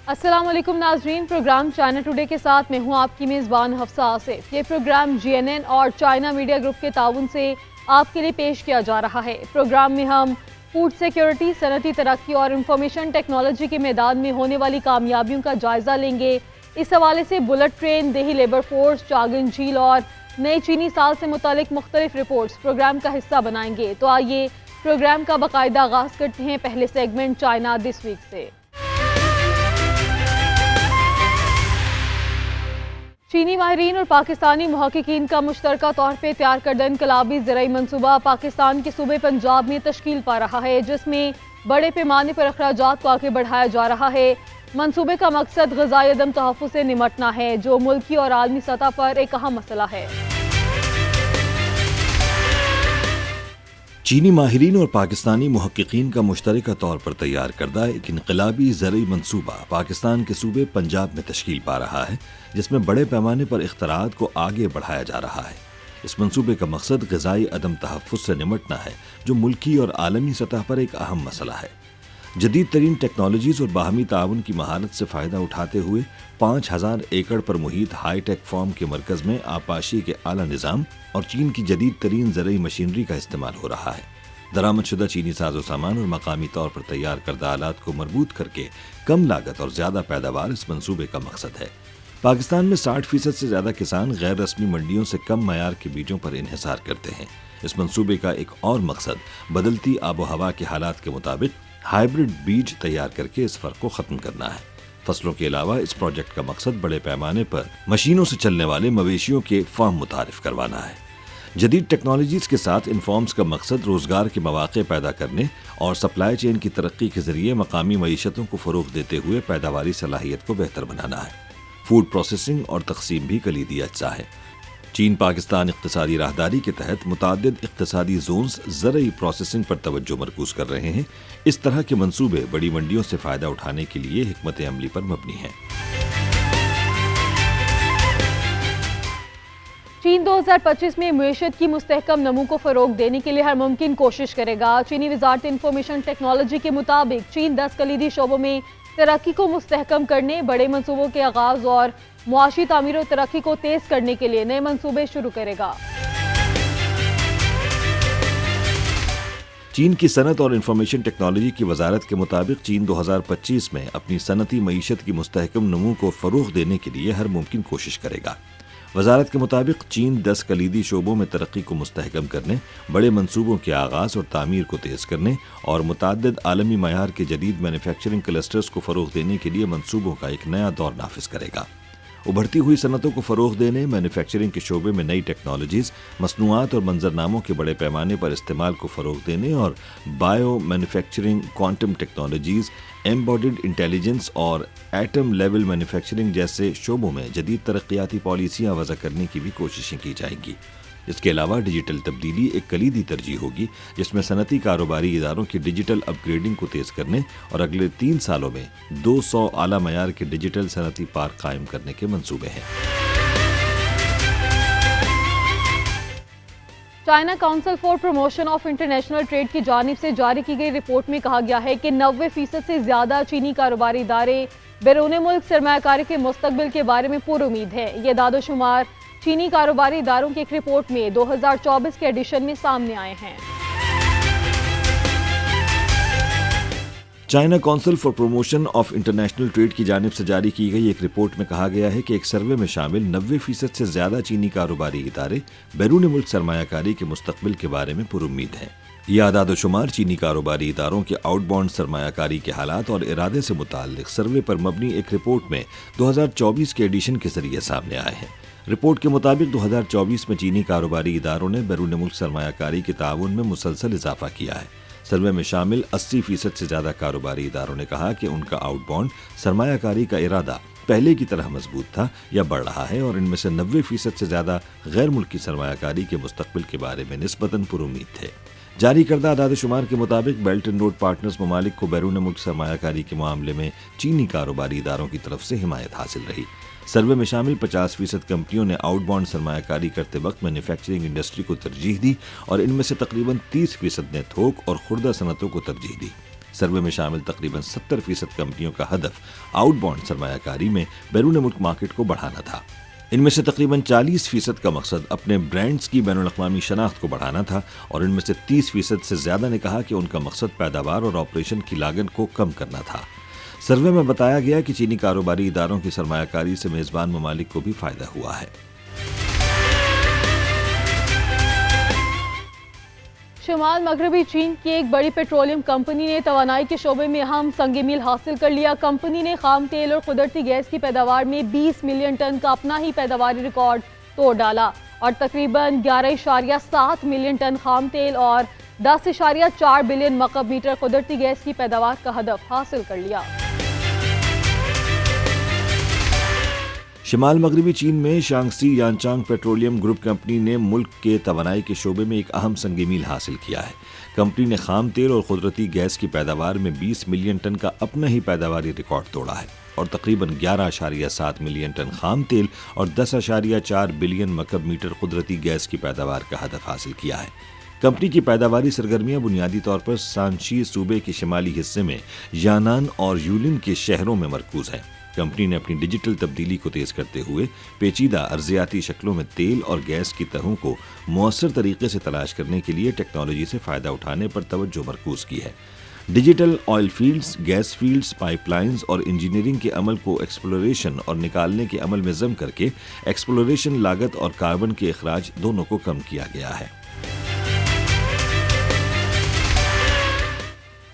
السلام علیکم ناظرین، پروگرام چائنا ٹوڈے کے ساتھ میں ہوں آپ کی میزبان حفصہ آصف۔ یہ پروگرام GNN اور چائنا میڈیا گروپ کے تعاون سے آپ کے لیے پیش کیا جا رہا ہے۔ پروگرام میں ہم فوڈ سیکیورٹی، صنعتی ترقی اور انفارمیشن ٹیکنالوجی کے میدان میں ہونے والی کامیابیوں کا جائزہ لیں گے۔ اس حوالے سے بلٹ ٹرین، دیہی لیبر فورس، چاگن جھیل اور نئے چینی سال سے متعلق مختلف رپورٹس پروگرام کا حصہ بنائیں گے۔ تو آئیے پروگرام کا باقاعدہ آغاز کرتے ہیں پہلے سیگمنٹ چائنا دس ویک سے۔ چینی ماہرین اور پاکستانی محققین کا مشترکہ طور پہ تیار کردہ انقلابی زرعی منصوبہ پاکستان کے صوبے پنجاب میں تشکیل پا رہا ہے، جس میں بڑے پیمانے پر اخراجات کو آگے بڑھایا جا رہا ہے۔ منصوبے کا مقصد غذائی عدم تحفظ سے نمٹنا ہے، جو ملکی اور عالمی سطح پر ایک اہم مسئلہ ہے۔ چینی ماہرین اور پاکستانی محققین کا مشترکہ طور پر تیار کردہ ایک انقلابی زرعی منصوبہ پاکستان کے صوبے پنجاب میں تشکیل پا رہا ہے، جس میں بڑے پیمانے پر اختراعات کو آگے بڑھایا جا رہا ہے۔ اس منصوبے کا مقصد غذائی عدم تحفظ سے نمٹنا ہے، جو ملکی اور عالمی سطح پر ایک اہم مسئلہ ہے۔ جدید ترین ٹیکنالوجیز اور باہمی تعاون کی مہارت سے فائدہ اٹھاتے ہوئے 5000 ایکڑ پر محیط ہائی ٹیک فارم کے مرکز میں آبپاشی کے اعلیٰ نظام اور چین کی جدید ترین زرعی مشینری کا استعمال ہو رہا ہے۔ درآمد شدہ چینی ساز و سامان اور مقامی طور پر تیار کردہ آلات کو مربوط کر کے کم لاگت اور زیادہ پیداوار اس منصوبے کا مقصد ہے۔ پاکستان میں 60% سے زیادہ کسان غیر رسمی منڈیوں سے کم معیار کے بیجوں پر انحصار کرتے ہیں۔ اس منصوبے کا ایک اور مقصد بدلتی آب و ہوا کے حالات کے مطابق ہائیبرڈ بیج تیار کر کے اس فرق کو ختم کرنا ہے۔ فصلوں کے علاوہ اس پروجیکٹ کا مقصد بڑے پیمانے پر مشینوں سے چلنے والے مویشیوں کے فارم متعارف کروانا ہے۔ جدید ٹیکنالوجیز کے ساتھ ان فارمز کا مقصد روزگار کے مواقع پیدا کرنے اور سپلائی چین کی ترقی کے ذریعے مقامی معیشتوں کو فروغ دیتے ہوئے پیداواری صلاحیت کو بہتر بنانا ہے۔ فوڈ پروسیسنگ اور تقسیم بھی کلیدی اجزاء ہے۔ چین پاکستان اقتصادی راہداری کے تحت متعدد اقتصادی زونز زرعی پروسیسنگ پر توجہ مرکوز کر رہے ہیں۔ اس طرح کے منصوبے بڑی منڈیوں سے فائدہ اٹھانے کے لیے حکمت عملی پر مبنی ہیں۔ چین 2025 میں معیشت کی مستحکم نمو کو فروغ دینے کے لیے ہر ممکن کوشش کرے گا۔ چینی وزارت انفارمیشن ٹیکنالوجی کے مطابق چین 10 کلیدی شعبوں میں ترقی کو مستحکم کرنے، بڑے منصوبوں کے آغاز اور معاشی تعمیر و ترقی کو تیز کرنے کے لیے نئے منصوبے شروع کرے گا۔ چین کی صنعت اور انفارمیشن ٹیکنالوجی کی وزارت کے مطابق چین 2025 میں اپنی صنعتی معیشت کی مستحکم نمو کو فروغ دینے کے لیے ہر ممکن کوشش کرے گا۔ وزارت کے مطابق چین 10 کلیدی شعبوں میں ترقی کو مستحکم کرنے، بڑے منصوبوں کے آغاز اور تعمیر کو تیز کرنے اور متعدد عالمی معیار کے جدید مینوفیکچرنگ کلسٹرز کو فروغ دینے کے لیے منصوبوں کا ایک نیا دور نافذ کرے گا۔ ابھرتی ہوئی صنعتوں کو فروغ دینے، مینوفیکچرنگ کے شعبے میں نئی ٹیکنالوجیز، مصنوعات اور منظرناموں کے بڑے پیمانے پر استعمال کو فروغ دینے اور bio manufacturing, quantum technologies, embedded intelligence اور ایٹم لیول مینوفیکچرنگ جیسے شعبوں میں جدید ترقیاتی پالیسیاں وضع کرنے کی بھی کوششیں کی جائیں گی۔ اس کے علاوہ ڈیجیٹل تبدیلی ایک کلیدی ترجیح ہوگی، جس میں صنعتی کاروباری اداروں کی ڈیجیٹل اپ گریڈنگ کو تیز کرنے اور اگلے 3 سالوں میں 200 اعلیٰ معیار کے ڈیجیٹل صنعتی پارک قائم کرنے کے منصوبے ہیں۔ China council for promotion of international trade کی جانب سے جاری کی گئی رپورٹ میں کہا گیا ہے کہ 90% سے زیادہ چینی کاروباری ادارے بیرون ملک سرمایہ کاری کے مستقبل کے بارے میں پر امید ہیں۔ یہ اعداد و شمار چینی کاروباری اداروں کی ایک رپورٹ میں 2024 کے ایڈیشن میں سامنے آئے ہیں۔ China council for promotion of international trade کی جانب سے جاری کی گئی ایک رپورٹ میں کہا گیا ہے کہ ایک سروے میں شامل 90% سے زیادہ چینی کاروباری ادارے بیرون ملک سرمایہ کاری کے مستقبل کے بارے میں پر امید ہیں۔ یہ اعداد و شمار چینی کاروباری اداروں کے آؤٹ باؤنڈ سرمایہ کاری کے حالات اور ارادے سے متعلق سروے پر مبنی ایک رپورٹ میں 2024 کے ایڈیشن کے ذریعے سامنے آئے ہیں۔ رپورٹ کے مطابق 2024 میں چینی کاروباری اداروں نے بیرون ملک سرمایہ کاری کے تعاون میں مسلسل اضافہ کیا ہے۔ سروے میں شامل 80% سے زیادہ کاروباری اداروں نے کہا کہ ان کا آؤٹ باؤنڈ سرمایہ کاری کا ارادہ پہلے کی طرح مضبوط تھا یا بڑھ رہا ہے، اور ان میں سے 90% سے زیادہ غیر ملکی سرمایہ کاری کے مستقبل کے بارے میں نسبتاً پر امید تھے۔ جاری کردہ اعداد و شمار کے مطابق بیلٹ اینڈ روڈ پارٹنرز ممالک کو بیرون ملک سرمایہ کاری کے معاملے میں چینی کاروباری اداروں کی طرف سے حمایت حاصل رہی۔ سروے میں شامل 50% کمپنیوں نے آؤٹ باؤنڈ سرمایہ کاری کرتے وقت مینوفیکچرنگ انڈسٹری کو ترجیح دی، اور ان میں سے تقریباً 30% نے تھوک اور خوردہ صنعتوں کو ترجیح دی۔ سروے میں شامل تقریباً 70% کمپنیوں کا ہدف آؤٹ بانڈ سرمایہ کاری میں بیرون ملک مارکیٹ کو بڑھانا تھا۔ ان میں سے تقریباً 40% کا مقصد اپنے برانڈز کی بین الاقوامی شناخت کو بڑھانا تھا، اور ان میں سے 30% سے زیادہ نے کہا کہ ان کا مقصد پیداوار اور آپریشن کی لاگت کو کم کرنا تھا۔ سروے میں بتایا گیا کہ چینی کاروباری اداروں کی سرمایہ کاری سے میزبان ممالک کو بھی فائدہ ہوا ہے۔ شمال مغربی چین کی ایک بڑی پیٹرولیم کمپنی نے توانائی کے شعبے میں اہم سنگ میل حاصل کر لیا۔ کمپنی نے خام تیل اور قدرتی گیس کی پیداوار میں 20 ملین ٹن کا اپنا ہی پیداواری ریکارڈ توڑ ڈالا اور تقریباً 11.7 ملین ٹن خام تیل اور 10.4 بلین مکعب میٹر قدرتی گیس کی پیداوار کا ہدف حاصل کر لیا۔ شمال مغربی چین میں شانگسی یانچانگ پیٹرولیم گروپ کمپنی نے ملک کے توانائی کے شعبے میں ایک اہم سنگ میل حاصل کیا ہے۔ کمپنی نے خام تیل اور قدرتی گیس کی پیداوار میں 20 ملین ٹن کا اپنا ہی پیداواری ریکارڈ توڑا ہے اور تقریباً 11.7 ملین ٹن خام تیل اور 10.4 بلین مکعب میٹر قدرتی گیس کی پیداوار کا ہدف حاصل کیا ہے۔ کمپنی کی پیداواری سرگرمیاں بنیادی طور پر سانچی صوبے کے شمالی حصے میں یانان اور یولن کے شہروں میں مرکوز ہیں۔ کمپنی نے اپنی ڈیجیٹل تبدیلی کو تیز کرتے ہوئے پیچیدہ ارضیاتی شکلوں میں تیل اور گیس کی تہوں کو مؤثر طریقے سے تلاش کرنے کے لیے ٹیکنالوجی سے فائدہ اٹھانے پر توجہ مرکوز کی ہے۔ Digital oil fields, gas fields, pipe lines اور انجینئرنگ کے عمل کو ایکسپلوریشن اور نکالنے کے عمل میں ضم کر کے ایکسپلوریشن لاگت اور کاربن کے اخراج دونوں کو کم کیا گیا ہے۔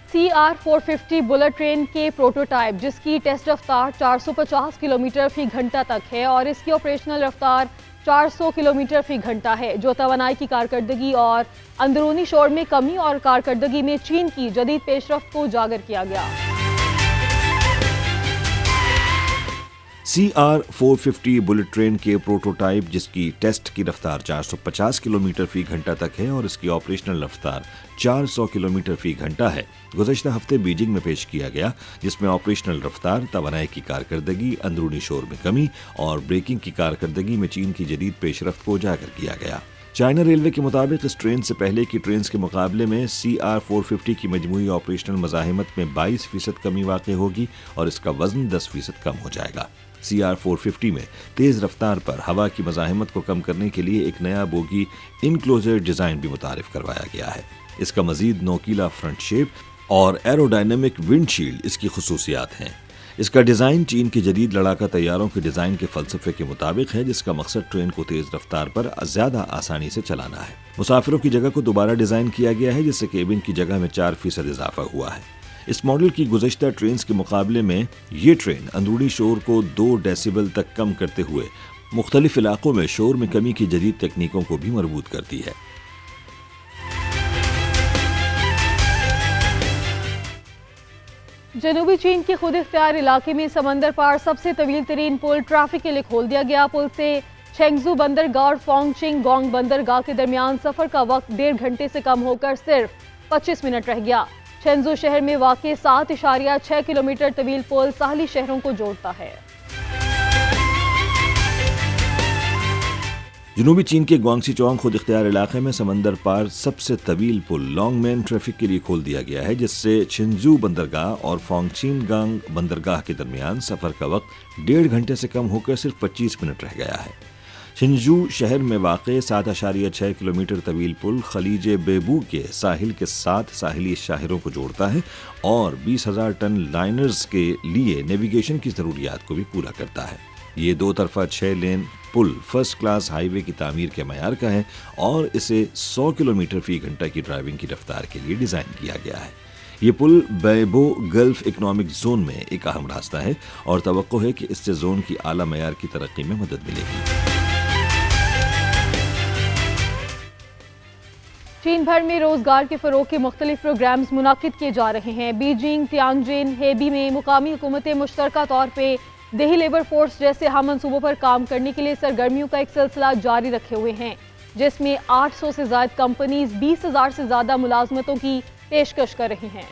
CR450 بلٹ ٹرین کے پروٹوٹائپ، جس کی ٹیسٹ رفتار 450 کلومیٹر فی گھنٹہ تک ہے اور اس کی آپریشنل رفتار 400 کلومیٹر فی گھنٹہ ہے، جو توانائی کی کارکردگی اور اندرونی شور میں کمی اور کارکردگی میں چین کی جدید پیش رفت کو اجاگر کیا گیا۔ CR450 بلٹ ٹرین کے پروٹوٹائپ، جس کی ٹیسٹ کی رفتار 450 کلومیٹر فی گھنٹہ تک ہے اور اس کی آپریشنل رفتار 400 کلومیٹر فی گھنٹہ ہے، گزشتہ ہفتے بیجنگ میں پیش کیا گیا، جس میں آپریشنل رفتار، توانائی کی کارکردگی، اندرونی شور میں کمی اور بریکنگ کی کارکردگی میں چین کی جدید پیش رفت کو اجاگر کیا گیا۔ چائنا ریلوے کے مطابق اس ٹرین سے پہلے کی ٹرینز کے مقابلے میں CR450 کی مجموعی آپریشنل مزاحمت میں 22% کمی واقع ہوگی اور اس کا وزن 10% کم ہو جائے گا۔ CR450 میں تیز رفتار پر ہوا کی مزاحمت کو کم کرنے کے لیے ایک نیا بوگی انکلوزر ڈیزائن بھی متعارف کروایا گیا ہے۔ اس کا مزید نوکیلا فرنٹ شیپ اور ایروڈائنامک ونڈ شیلڈ اس کی خصوصیات ہیں۔ اس کا ڈیزائن چین کے جدید لڑاکا طیاروں کے ڈیزائن کے فلسفے کے مطابق ہے، جس کا مقصد ٹرین کو تیز رفتار پر زیادہ آسانی سے چلانا ہے۔ مسافروں کی جگہ کو دوبارہ ڈیزائن کیا گیا ہے، جس سے کیبن کی جگہ میں 4% اضافہ ہوا ہے۔ اس ماڈل کی گزشتہ ٹرینز کے مقابلے میں یہ ٹرین اندرونی شور کو 2 ڈیسیبل تک کم کرتے ہوئے مختلف علاقوں میں شور میں کمی کی جدید تکنیکوں کو بھی مربوط کرتی ہے۔ جنوبی چین کے خود اختیار علاقے میں سمندر پار سب سے طویل ترین پل ٹریفک کے لیے کھول دیا گیا۔ پل سے چینگزو بندرگاہ اور فانگ چنگ گونگ بندرگاہ کے درمیان سفر کا وقت 1.5 گھنٹے سے کم ہو کر صرف 25 منٹ رہ گیا۔ چینگزو شہر میں واقع 7.6 کلومیٹر طویل پل ساحلی شہروں کو جوڑتا ہے۔ جنوبی چین کے گوانگسی چونگ خود اختیار علاقے میں سمندر پار سب سے طویل پل لانگ مین ٹریفک کے لیے کھول دیا گیا ہے، جس سے چینگزو بندرگاہ اور فانگ چنگ گونگ بندرگاہ کے درمیان سفر کا وقت 1.5 گھنٹے سے کم ہو کر صرف 25 منٹ رہ گیا ہے۔ چینگزو شہر میں واقع 7.6 کلومیٹر طویل پل خلیج بیبو کے ساحل کے ساتھ ساحلی شاہراہوں کو جوڑتا ہے اور 20,000 ٹن لائنرز کے لیے نیویگیشن کی ضروریات کو بھی پورا کرتا ہے۔ یہ 2 طرفہ 6 لین پل فرسٹ کلاس ہائی وے کی تعمیر کے معیار کا ہے اور اسے 100 کلومیٹر فی گھنٹہ کی ڈرائیونگ کی رفتار کے لیے ڈیزائن کیا گیا ہے۔ یہ پل بیبو گلف اکنامک زون میں ایک اہم راستہ ہے اور توقع ہے کہ اس سے زون کی اعلیٰ معیار کی ترقی میں مدد ملے گی۔ چین بھر میں روزگار کے فروغ کے مختلف پروگرامز منعقد کیے جا رہے ہیں۔ بیجنگ، تیانجن، ہیبی میں مقامی حکومتیں مشترکہ طور پہ دیہی لیبر فورس جیسے اہم منصوبوں پر کام کرنے کے لیے سرگرمیوں کا ایک سلسلہ جاری رکھے ہوئے ہیں، جس میں 800 سے زائد کمپنیز 20,000 سے زیادہ ملازمتوں کی پیشکش کر رہی ہیں۔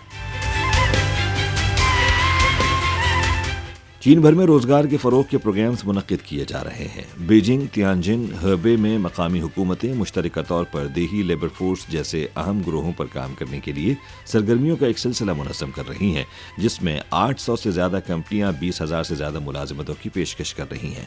چین بھر میں روزگار کے فروغ کے پروگرامز منعقد کیے جا رہے ہیں۔ بیجنگ، تیانجن، ہیبے میں مقامی حکومتیں مشترکہ طور پر دیہی لیبر فورس جیسے اہم گروہوں پر کام کرنے کے لیے سرگرمیوں کا ایک سلسلہ منظم کر رہی ہیں، جس میں 800 سے زیادہ کمپنیاں 20,000 سے زیادہ ملازمتوں کی پیشکش کر رہی ہیں۔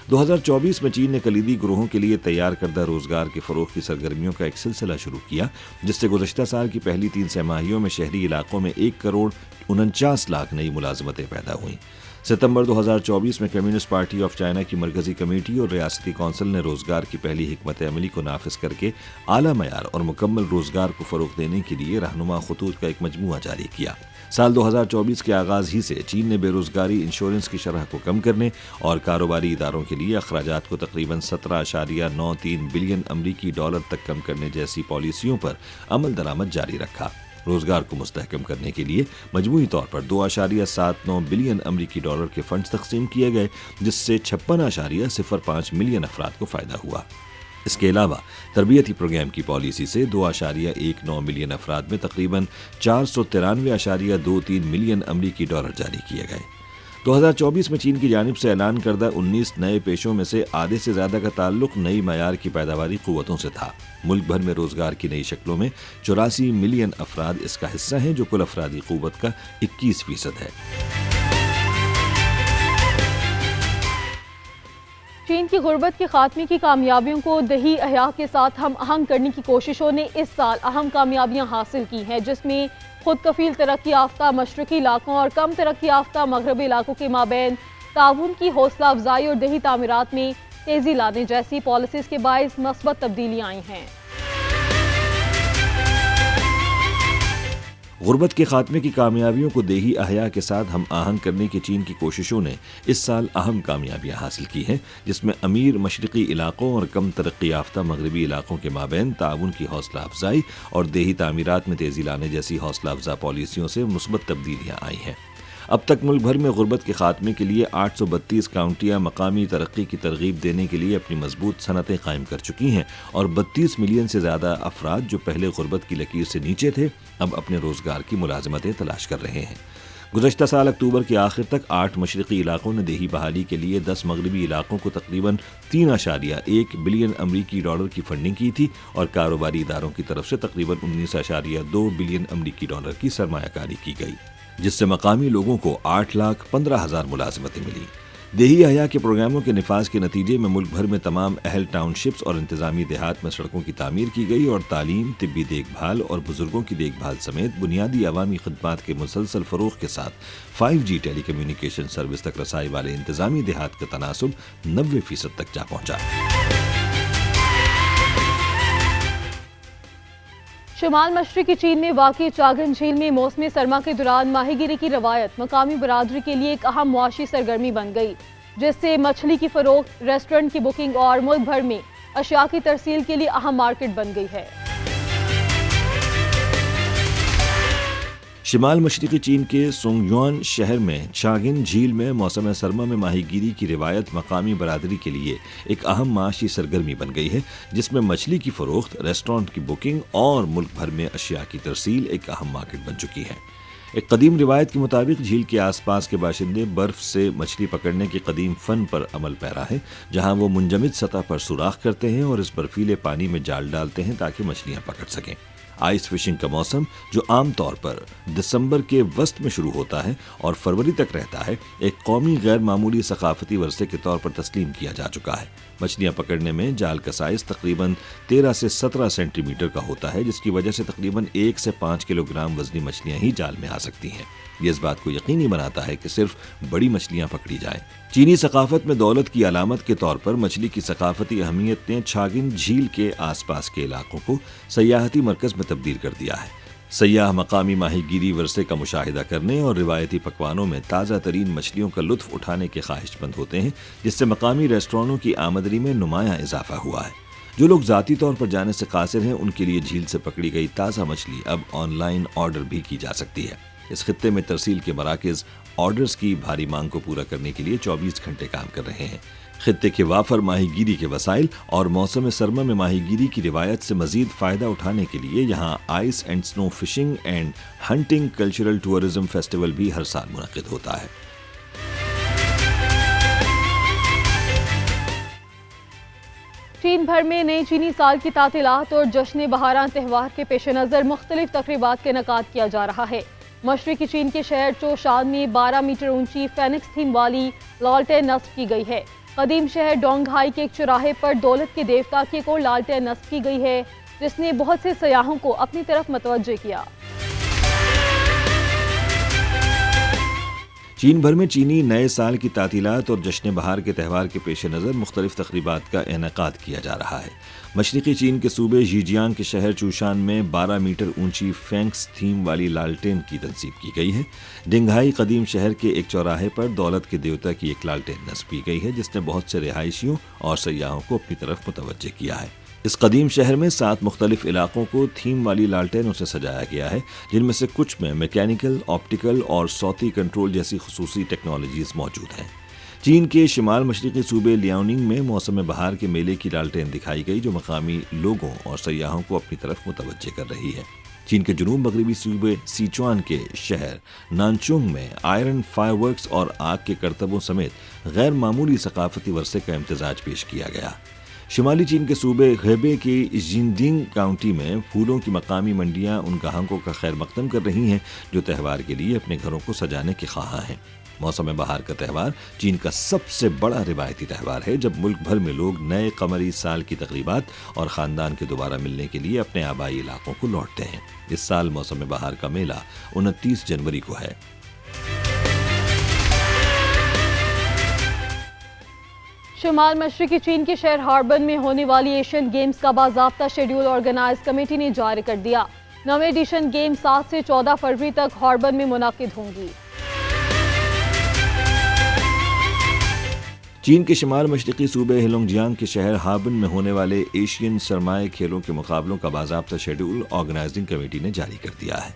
2024 میں چین نے کلیدی گروہوں کے لیے تیار کردہ روزگار کے فروغ کی سرگرمیوں کا ایک سلسلہ شروع کیا، جس سے گزشتہ سال کی پہلی 3 سہ-ماہیوں میں شہری علاقوں میں 1,49,00,000 نئی ملازمتیں پیدا ہوئیں۔ ستمبر 2024 میں کمیونسٹ پارٹی آف چائنا کی مرکزی کمیٹی اور ریاستی کونسل نے روزگار کی پہلی حکمت عملی کو نافذ کر کے اعلیٰ معیار اور مکمل روزگار کو فروغ دینے کے لیے رہنما خطوط کا ایک مجموعہ جاری کیا۔ سال 2024 کے آغاز ہی سے چین نے بے روزگاری انشورنس کی شرح کو کم کرنے اور کاروباری اداروں کے لیے اخراجات کو تقریباً 17.93 بلین امریکی ڈالر تک کم کرنے جیسی پالیسیوں پر عمل درآمد جاری رکھا۔ روزگار کو مستحکم کرنے کے لیے مجموعی طور پر 2.79 بلین امریکی ڈالر کے فنڈز تقسیم کیے گئے، جس سے 56.05 ملین افراد کو فائدہ ہوا۔ اس کے علاوہ تربیتی پروگرام کی پالیسی سے 2.19 ملین افراد میں تقریباً 493.23 ملین امریکی ڈالر جاری کیے گئے۔ 2024 میں چین کی جانب سے اعلان کردہ 19 نئے پیشوں میں سے آدھے سے زیادہ کا تعلق نئی معیار کی پیداواری قوتوں سے تھا۔ ملک بھر میں روزگار کی نئی شکلوں میں 84 ملین افراد اس کا حصہ ہیں، جو کل افرادی قوت کا 21% ہے۔ چین کی غربت کے خاتمے کی کامیابیوں کو دیہی احیاء کے ساتھ ہم آہنگ کرنے کی کوششوں نے اس سال اہم کامیابیاں حاصل کی ہیں، جس میں خود کفیل ترقی یافتہ مشرقی علاقوں اور کم ترقی یافتہ مغربی علاقوں کے مابین تعاون کی حوصلہ افزائی اور دیہی تعمیرات میں تیزی لانے جیسی پالیسیز کے باعث مثبت تبدیلیاں آئی ہیں۔ غربت کے خاتمے کی کامیابیوں کو دیہی احیاء کے ساتھ ہم آہنگ کرنے کی چین کی کوششوں نے اس سال اہم کامیابیاں حاصل کی ہیں، جس میں امیر مشرقی علاقوں اور کم ترقی یافتہ مغربی علاقوں کے مابین تعاون کی حوصلہ افزائی اور دیہی تعمیرات میں تیزی لانے جیسی حوصلہ افزا پالیسیوں سے مثبت تبدیلیاں آئی ہیں۔ اب تک ملک بھر میں غربت کے خاتمے کے لیے 832 کاؤنٹیاں مقامی ترقی کی ترغیب دینے کے لیے اپنی مضبوط صنعتیں قائم کر چکی ہیں، اور 32 ملین سے زیادہ افراد جو پہلے غربت کی لکیر سے نیچے تھے اب اپنے روزگار کی ملازمتیں تلاش کر رہے ہیں۔ گزشتہ سال اکتوبر کے آخر تک 8 مشرقی علاقوں نے دیہی بحالی کے لیے 10 مغربی علاقوں کو تقریباً 3.1 بلین امریکی ڈالر کی فنڈنگ کی تھی، اور کاروباری اداروں کی طرف سے تقریباً 19.2 بلین امریکی ڈالر کی سرمایہ کاری کی گئی، جس سے مقامی لوگوں کو 8,15,000 ملازمتیں ملیں۔ دیہی احیاء کے پروگراموں کے نفاذ کے نتیجے میں ملک بھر میں تمام اہل ٹاؤن شپس اور انتظامی دیہات میں سڑکوں کی تعمیر کی گئی، اور تعلیم، طبی دیکھ بھال اور بزرگوں کی دیکھ بھال سمیت بنیادی عوامی خدمات کے مسلسل فروغ کے ساتھ 5G ٹیلی کمیونیکیشن سروس تک رسائی والے انتظامی دیہات کا تناسب 90% تک جا پہنچا۔ شمال مشرقی چین میں واقع چاگن جھیل میں موسم سرما کے دوران ماہی گیری کی روایت مقامی برادری کے لیے ایک اہم معاشی سرگرمی بن گئی، جس سے مچھلی کی فروخت، ریسٹورنٹ کی بکنگ اور ملک بھر میں اشیاء کی ترسیل کے لیے اہم مارکیٹ بن گئی ہے۔ شمال مشرقی چین کے سونگیوان شہر میں چاگن جھیل میں موسم سرما میں ماہی گیری کی روایت مقامی برادری کے لیے ایک اہم معاشی سرگرمی بن گئی ہے، جس میں مچھلی کی فروخت، ریسٹورنٹ کی بکنگ اور ملک بھر میں اشیاء کی ترسیل ایک اہم مارکیٹ بن چکی ہے۔ ایک قدیم روایت کے مطابق جھیل کے آس پاس کے باشندے برف سے مچھلی پکڑنے کے قدیم فن پر عمل پیرا ہیں، جہاں وہ منجمد سطح پر سوراخ کرتے ہیں اور اس برفیلے پانی میں جال ڈالتے ہیں تاکہ مچھلیاں پکڑ سکیں۔ آئس فشنگ کا موسم، جو عام طور پر دسمبر کے وسط میں شروع ہوتا ہے اور فروری تک رہتا ہے، ایک قومی غیر معمولی ثقافتی ورثے کے طور پر تسلیم کیا جا چکا ہے۔ مچھلیاں پکڑنے میں جال کا سائز تقریباً 13 سے 17 سینٹی میٹر کا ہوتا ہے، جس کی وجہ سے تقریباً 1 سے 5 کلو گرام وزنی مچھلیاں ہی جال میں آ سکتی ہیں۔ یہ اس بات کو یقینی بناتا ہے کہ صرف بڑی مچھلیاں پکڑی جائیں۔ چینی ثقافت میں دولت کی علامت کے طور پر مچھلی کی ثقافتی اہمیت نے چاگن جھیل کے آس پاس کے علاقوں کو سیاحتی مرکز میں تبدیل کر دیا ہے۔ سیاح مقامی ماہی گیری ورثے کا مشاہدہ کرنے اور روایتی پکوانوں میں تازہ ترین مچھلیوں کا لطف اٹھانے کے خواہش مند ہوتے ہیں، جس سے مقامی ریسٹورانوں کی آمدنی میں نمایاں اضافہ ہوا ہے۔ جو لوگ ذاتی طور پر جانے سے قاصر ہیں، ان کے لیے جھیل سے پکڑی گئی تازہ مچھلی اب آن لائن آرڈر بھی کی جا سکتی ہے۔ اس خطے میں ترسیل کے مراکز آرڈرز کی بھاری مانگ کو پورا کرنے کے لیے 24 گھنٹے کام کر رہے ہیں۔ خطے کے وافر ماہی گیری کے وسائل اور موسم سرما میں ماہی گیری کی روایت سے مزید فائدہ اٹھانے کے لیے یہاں ice and snow fishing and hunting cultural tourism festival بھی ہر سال منعقد ہوتا ہے۔ چین بھر میں نئے چینی سال کی تعطیلات اور جشن بہاران تہوار کے پیش نظر مختلف تقریبات کا انعقاد کیا جا رہا ہے۔ مشرقی چین کے شہر چوشان میں 12 میٹر اونچی فینکس تھیم والی لالٹین نصب کی گئی ہے۔ قدیم شہر ڈونگہائی کے ایک چوراہے پر دولت کے دیوتا کی ایک اور لالٹین نصب کی گئی ہے، جس نے بہت سے سیاحوں کو اپنی طرف متوجہ کیا۔ چین بھر میں چینی نئے سال کی تعطیلات اور جشن بہار کے تہوار کے پیش نظر مختلف تقریبات کا انعقاد کیا جا رہا ہے۔ مشرقی چین کے صوبے ژیجیانگ کے شہر چوشان میں 12 میٹر اونچی فینکس تھیم والی لالٹین کی تنصیب کی گئی ہے۔ ڈنگہائی قدیم شہر کے ایک چوراہے پر دولت کے دیوتا کی ایک لالٹین نصب کی گئی ہے، جس نے بہت سے رہائشیوں اور سیاحوں کو اپنی طرف متوجہ کیا ہے۔ اس قدیم شہر میں 7 مختلف علاقوں کو تھیم والی لالٹینوں سے سجایا گیا ہے، جن میں سے کچھ میں میکینیکل، آپٹیکل اور صوتی کنٹرول جیسی خصوصی ٹیکنالوجیز موجود ہیں۔ چین کے شمال مشرقی صوبے لیاوننگ میں موسم بہار کے میلے کی لالٹین دکھائی گئی، جو مقامی لوگوں اور سیاحوں کو اپنی طرف متوجہ کر رہی ہے۔ چین کے جنوب مغربی صوبے سیچوان کے شہر نانچونگ میں آئرن فائر ورکس اور آگ کے کرتبوں سمیت غیر معمولی ثقافتی ورثے کا امتزاج پیش کیا گیا۔ شمالی چین کے صوبے ہیبے کی جینڈنگ کاؤنٹی میں پھولوں کی مقامی منڈیاں ان گاہکوں کا خیر مقدم کر رہی ہیں جو تہوار کے لیے اپنے گھروں کو سجانے کے خواہاں ہیں۔ موسم بہار کا تہوار چین کا سب سے بڑا روایتی تہوار ہے، جب ملک بھر میں لوگ نئے قمری سال کی تقریبات اور خاندان کے دوبارہ ملنے کے لیے اپنے آبائی علاقوں کو لوٹتے ہیں۔ اس سال موسم بہار کا میلہ 29 جنوری کو ہے۔ شمال مشرقی چین کے شہر ہاربن میں ہونے والی ایشین گیمز کا باضابطہ شیڈول آرگنائز کمیٹی نے جاری کر دیا۔ 9ویں ایڈیشن گیم 7 سے 14 فروری تک ہاربن میں منعقد ہوں گی۔ چین کے شمال مشرقی صوبے ہیلونگجیانگ کے شہر ہاربن میں ہونے والے ایشین سرمایہ کھیلوں کے مقابلوں کا باضابطہ شیڈول آرگنائزنگ کمیٹی نے جاری کر دیا ہے۔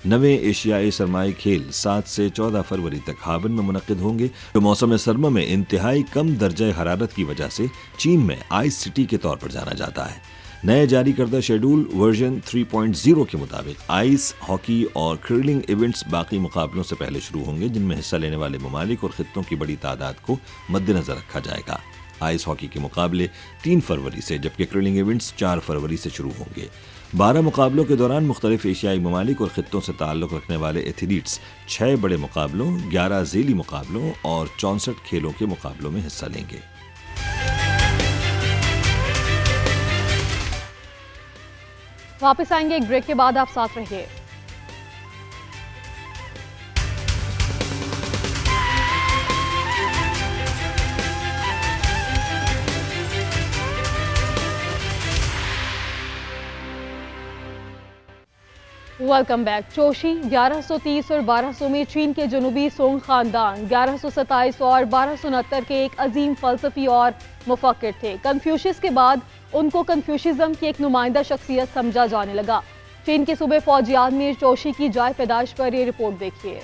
9ویں ایشیائی سرمائی کھیل 7 سے 14 فروری تک ہاربن میں منعقد ہوں گے، جو موسم سرما میں انتہائی کم درجہ حرارت کی وجہ سے چین میں آئس سٹی کے طور پر جانا جاتا ہے۔ نئے جاری کردہ شیڈول ورژن 3.0 کے مطابق آئس ہاکی اور کرلنگ ایونٹس باقی مقابلوں سے پہلے شروع ہوں گے، جن میں حصہ لینے والے ممالک اور خطوں کی بڑی تعداد کو مد نظر رکھا جائے گا۔ آئس ہاکی کے مقابلے 3 فروری سے، جبکہ کرلنگ ایونٹس 4 فروری سے شروع ہوں گے۔ 12 مقابلوں کے دوران مختلف ایشیائی ممالک اور خطوں سے تعلق رکھنے والے ایتھلیٹس 6 بڑے مقابلوں، 11 ذیلی مقابلوں اور 64 کھیلوں کے مقابلوں میں حصہ لیں گے۔ واپس آئیں گے ایک بریک کے بعد، آپ ساتھ رہیے۔ Welcome back. چوشی 1130 اور 1200 میں چین کے جنوبی سونگ خاندان 1127 اور 1269 کے ایک عظیم فلسفی اور مفکر تھے۔ کنفیوشس کے بعد ان کو کنفیوشزم کی ایک نمائندہ شخصیت سمجھا جانے لگا۔ چین کے صوبے فوجیان میں چوشی کی جائے پیدائش پر یہ رپورٹ دیکھیے۔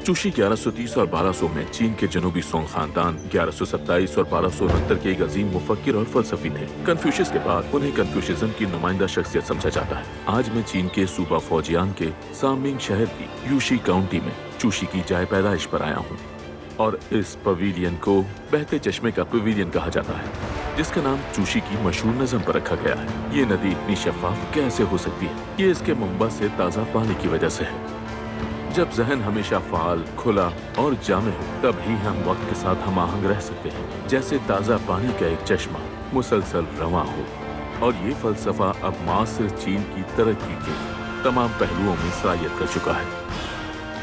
چوشی 1130 اور 1200 میں چین کے جنوبی سونگ خاندان 1127 اور 1269 کے ایک عظیم مفکر اور فلسفی تھے۔ کنفیوشس کے بعد انہیں کنفیوشزم کی نمائندہ شخصیت سمجھا جاتا ہے۔ آج میں چین کے صوبہ فوجیان کے سامنگ شہر کی یوشی کاؤنٹی میں چوشی کی جائے پیدائش پر آیا ہوں، اور اس پویلین کو بہتے چشمے کا پویلین کہا جاتا ہے، جس کا نام چوشی کی مشہور نظم پر رکھا گیا ہے۔ یہ ندی اتنی شفاف کیسے ہو سکتی ہے؟ یہ اس کے منبع سے تازہ پانی کی وجہ سے ہے۔ جب ذہن ہمیشہ فعال، کھلا اور جامع ہو، تب ہی ہم وقت کے ساتھ ہم آہنگ رہ سکتے ہیں، جیسے تازہ پانی کا ایک چشمہ مسلسل رواں ہو۔ اور یہ فلسفہ اب معاصر چین کی ترقی کے تمام پہلوؤں میں سرایت کر چکا ہے۔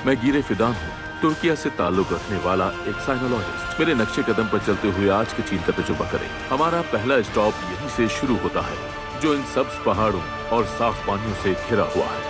میں گیرے فدان ہوں، ترکیہ سے تعلق رکھنے والا ایک سائنولوجسٹ۔ میرے نقشے قدم پر چلتے ہوئے آج کے چین کا تجربہ کریں۔ ہمارا پہلا اسٹاپ یہیں سے شروع ہوتا ہے، جو ان سبز پہاڑوں اور صاف پانیوں سے گھرا ہوا ہے۔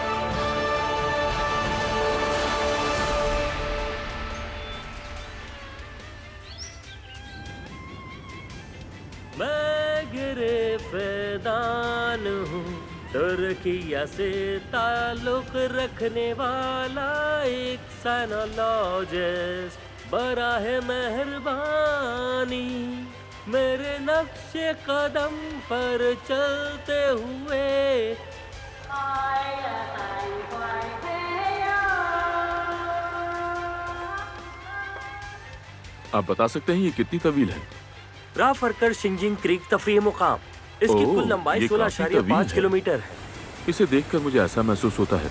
میں گرے فیدان ہوں، तुर्किया से ताल्लुक रखने वाला एक साइनोलॉजिस्ट, बराह मेहरबानी मेरे नक्शे कदम पर चलते हुए आप बता सकते हैं ये कितनी तवील है? राफरकर शिंजिंग क्रीक तफरीह मुकाम, इसकी ओह, कुल लंबाई ये काफी 16.5 तवील किलोमीटर है। इसे देखकर मुझे ऐसा महसूस होता है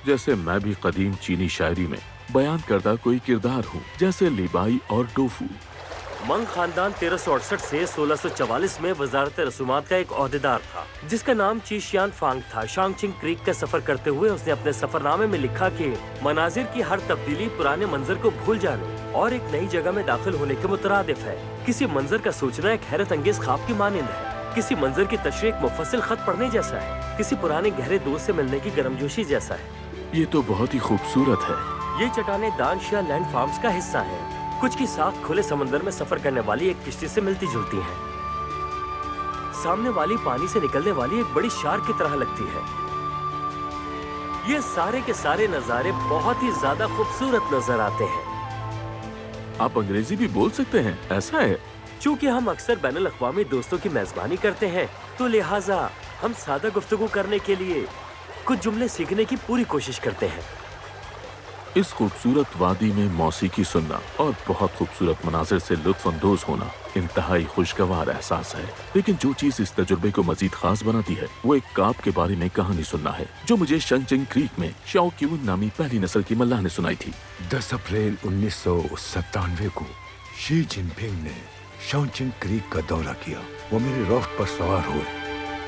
जैसे मैं भी कदीम चीनी शायरी में बयान करता कोई किरदार हूँ, जैसे लिबाई और टोफू। मंग खानदान 1368 से 1644 में वजारत रसूमात का एक ओहदेदार था, जिसका नाम चीशियान फांग था। शांगचिंग क्रीक का सफर करते हुए उसने अपने सफरनामे में लिखा कि मनाजिर की हर तब्दीली पुराने मंजर को भूल जाने और एक नई जगह में दाखिल होने के मुतरादिफ है। किसी मंजर का सोचना एक हैरत अंगेज ख्वाब की मानिंद है, किसी मंजर की तशरीह एक मुफस्सिल खत पढ़ने जैसा है, किसी पुराने गहरे दोस्त से मिलने की गर्मजोशी जैसा है। ये तो बहुत ही खूबसूरत है। ये चट्टानें दानशिया लैंड फार्म्स का हिस्सा है। कुछ की साख खुले समंदर में सफर करने वाली एक किश्ती से मिलती जुलती है, सामने वाली पानी से निकलने वाली एक बड़ी शार्क की तरह लगती है। ये सारे के सारे नजारे बहुत ही ज्यादा खूबसूरत नजर आते हैं। आप अंग्रेजी भी बोल सकते हैं, ऐसा है? चूँकि हम अक्सर बैनुल अक़वामी दोस्तों की मेजबानी करते हैं, तो लिहाजा हम सादा गुफ्तगू करने के लिए कुछ जुमले सीखने की पूरी कोशिश करते हैं। इस खूबसूरत वादी में मौसीकी सुनना और बहुत खूबसूरत मनाजिर से लुत्फ अंदोज होना इंतहाई खुशगवार एहसास है। लेकिन जो चीज इस तजुर्बे को मजीद खास बनाती है वो एक काप के बारे में कहानी सुनना है, जो मुझे शंचिंग क्रीक में शाओ क्यून नामी पहली नस्ल की मल्लाह ने सुनाई थी। 10 अप्रैल 1997 को शी जिनपिंग ने शाओचिंग क्रीक का दौरा किया। वो मेरे राफ्ट पर सवार हुए।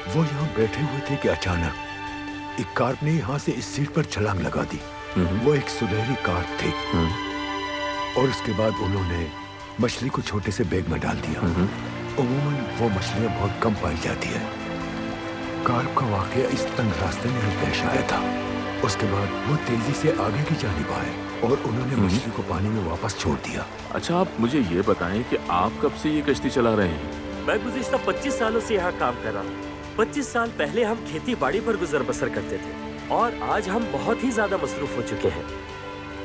वो यहाँ बैठे हुए थे कि अचानक एक कार्प ने यहाँ से इस सीट पर छलांग लगा दी। वो एक सुनहरी कार्प थी और उसके बाद उन्होंने मछली को छोटे से बैग में डाल दिया। अमूमन वो मछलियाँ बहुत कम पाई जाती है। कार्प का वाकया इस तंग रास्ते में ही पेश आया था। उसके बाद वो तेजी से आगे की जानिब आए और उन्होंने मछली को पानी में वापस छोड़ दिया। अच्छा, आप मुझे ये बताएं कि आप कब से ये कश्ती चला रहे हैं? मैं गुज़िश्ता 25 सालों से यहाँ काम कर रहा हूँ। 25 साल पहले हम खेती बाड़ी पर गुजर बसर करते थे और आज हम बहुत ही ज्यादा मसरूफ हो चुके हैं।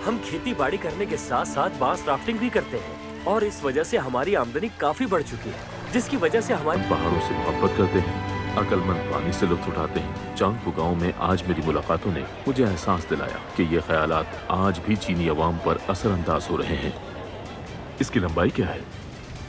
हम खेती बाड़ी करने के साथ साथ बांस राफ्टिंग भी करते हैं और इस वजह से हमारी आमदनी काफी बढ़ चुकी है, जिसकी वजह से हमारे पहाड़ों से मोहब्बत करते हैं, अकलमंद पानी से लुत्फ उठाते हैं। चांगपू गांव में आज मेरी मुलाकातों ने मुझे एहसास दिलाया कि ये ख्यालात आज भी चीनी अवाम पर असरअंदाज हो रहे हैं। इसकी लंबाई क्या है?